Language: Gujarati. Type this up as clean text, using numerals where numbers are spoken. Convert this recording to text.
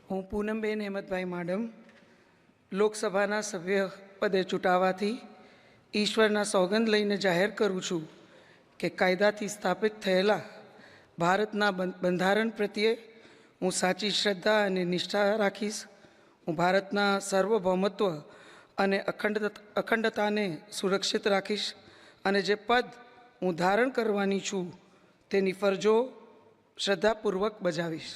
હું પૂનમબેન હેમતભાઈ માડમ લોકસભાના સભ્ય પદે ચૂંટાવાથી ઈશ્વરના સોગંદ લઈને જાહેર કરું છું કે કાયદાથી સ્થાપિત થયેલા ભારતના બંધારણ પ્રત્યે હું સાચી શ્રદ્ધા અને નિષ્ઠા રાખીશ. હું ભારતના સાર્વભૌમત્વ અને અખંડતાને સુરક્ષિત રાખીશ અને જે પદ હું ધારણ કરવાની છું તેની ફરજો શ્રદ્ધાપૂર્વક બજાવીશ.